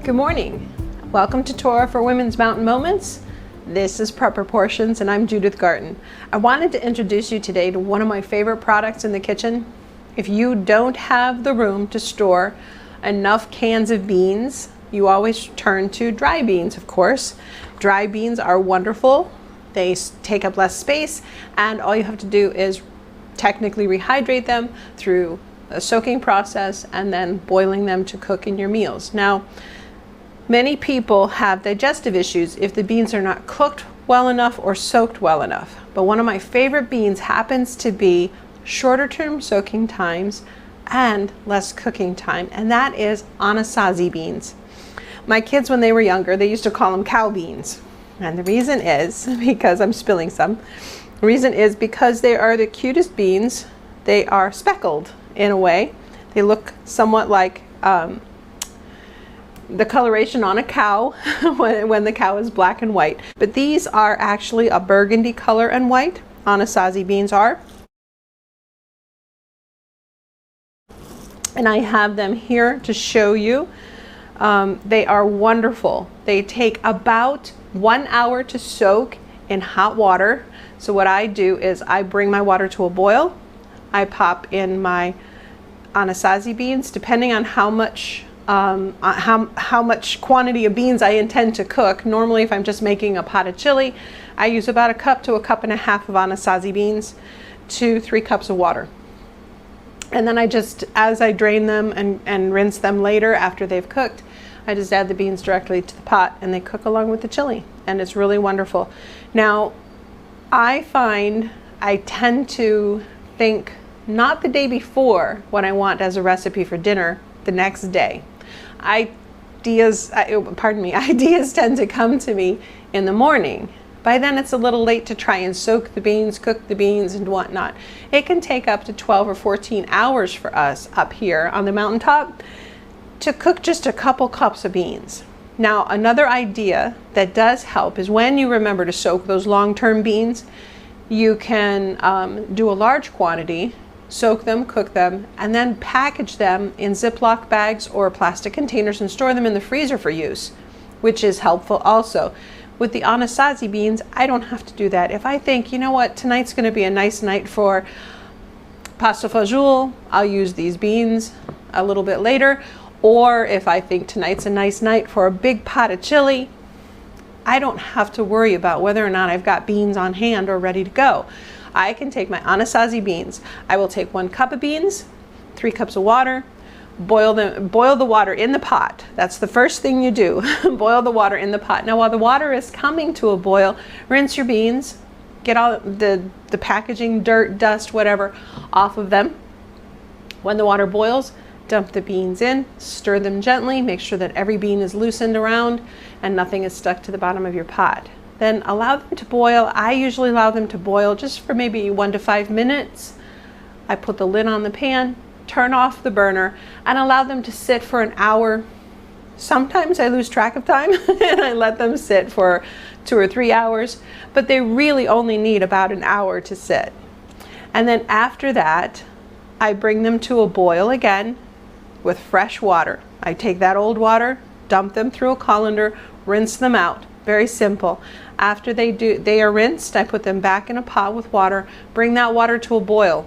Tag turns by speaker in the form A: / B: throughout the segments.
A: Good morning. Welcome to Torah for Women's Mountain Moments. This is Prepper Portions and I'm Judith Garten. I wanted to introduce you today to one of my favorite products in the kitchen. If you don't have the room to store enough cans of beans, you always turn to dry beans, of course. Dry beans are wonderful. They take up less space, and all you have to do is technically rehydrate them through a soaking process and then boiling them to cook in your meals. Now, many people have digestive issues if the beans are not cooked well enough or soaked well enough. But one of my favorite beans happens to be shorter term soaking times and less cooking time, and that is Anasazi beans. My kids, when they were younger, they used to call them cow beans. And the reason is because I'm spilling some. The reason is because they are the cutest beans. They are speckled in a way. They look somewhat like the coloration on a cow when the cow is black and white. But these are actually a burgundy color and white. Anasazi beans are. And I have them here to show you. They are wonderful. They take about 1 hour to soak in hot water. So what I do is I bring my water to a boil. I pop in my Anasazi beans, depending on how much quantity of beans I intend to cook. Normally, if I'm just making a pot of chili, I use about a cup to a cup and a half of Anasazi beans to 3 cups of water. And then I just, as I drain them and rinse them later after they've cooked, I just add the beans directly to the pot and they cook along with the chili. And it's really wonderful. Now, I find I tend to think not the day before what I want as a recipe for dinner the next day. Ideas tend to come to me in the morning. By then it's a little late to try and soak the beans, cook the beans and whatnot. It can take up to 12 or 14 hours for us up here on the mountaintop to cook just a couple cups of beans. Now, another idea that does help is when you remember to soak those long-term beans, you can do a large quantity, soak them, cook them, and then package them in Ziploc bags or plastic containers and store them in the freezer for use, which is helpful also. With the Anasazi beans, I don't have to do that. If I think, you know what, tonight's going to be a nice night for pasta fajoule, I'll use these beans a little bit later. Or if I think tonight's a nice night for a big pot of chili, I don't have to worry about whether or not I've got beans on hand or ready to go. I can take my Anasazi beans. I will take 1 cup of beans, 3 cups of water, boil the water in the pot. That's the first thing you do. Boil the water in the pot. Now, while the water is coming to a boil, rinse your beans, get all the packaging, dirt, dust, whatever, off of them. When the water boils, dump the beans in, stir them gently, make sure that every bean is loosened around and nothing is stuck to the bottom of your pot. Then allow them to boil. I usually allow them to boil just for maybe 1 to 5 minutes. I put the lid on the pan, turn off the burner, and allow them to sit for an hour. Sometimes I lose track of time and I let them sit for 2 or 3 hours, but they really only need about an hour to sit. And then after that, I bring them to a boil again with fresh water. I take that old water, dump them through a colander, rinse them out. Very simple. After they are rinsed, I put them back in a pot with water, bring that water to a boil.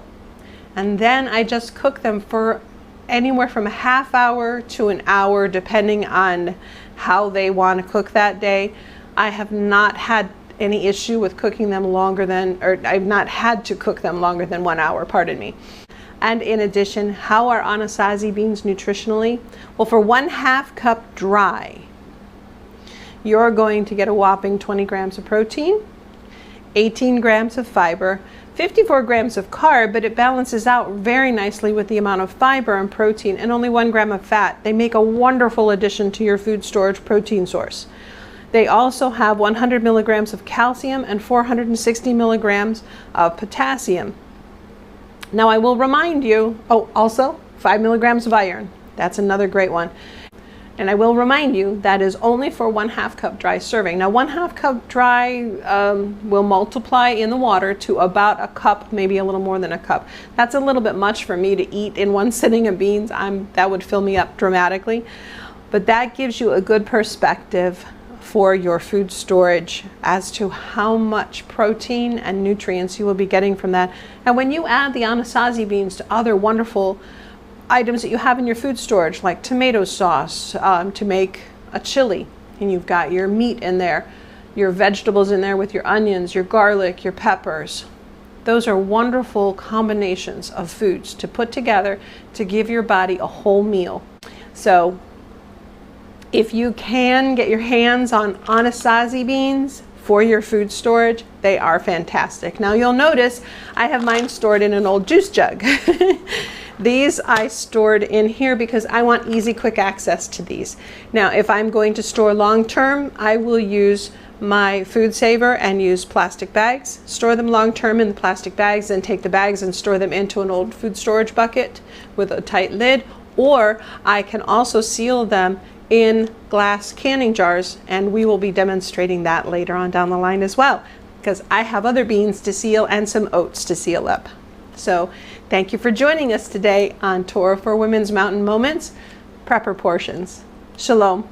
A: And then I just cook them for anywhere from a half hour to an hour, depending on how they want to cook that day. I have not had any issue with cooking them longer than, or I've not had to cook them longer than 1 hour, pardon me. And in addition, how are Anasazi beans nutritionally? Well, for 1/2 cup dry, you're going to get a whopping 20 grams of protein, 18 grams of fiber, 54 grams of carb, but it balances out very nicely with the amount of fiber and protein, and only 1 gram of fat. They make a wonderful addition to your food storage protein source. They also have 100 milligrams of calcium and 460 milligrams of potassium. Now, I will remind you, also 5 milligrams of iron. That's another great one. And I will remind you that is only for 1/2 cup dry serving. Now, 1/2 cup dry will multiply in the water to about a cup, maybe a little more than a cup. That's a little bit much for me to eat in one sitting of beans. That would fill me up dramatically. But that gives you a good perspective for your food storage as to how much protein and nutrients you will be getting from that. And when you add the Anasazi beans to other wonderful items that you have in your food storage, like tomato sauce to make a chili, and you've got your meat in there, your vegetables in there with your onions, your garlic, your peppers. Those are wonderful combinations of foods to put together to give your body a whole meal. So if you can get your hands on Anasazi beans for your food storage, they are fantastic. Now you'll notice I have mine stored in an old juice jug. These I stored in here because I want easy, quick access to these. Now, if I'm going to store long term, I will use my food saver and use plastic bags, store them long term in the plastic bags, and take the bags and store them into an old food storage bucket with a tight lid, or I can also seal them in glass canning jars, and we will be demonstrating that later on down the line as well, because I have other beans to seal and some oats to seal up. So thank you for joining us today on Torah for Women's Mountain Moments, Prepper Portions. Shalom.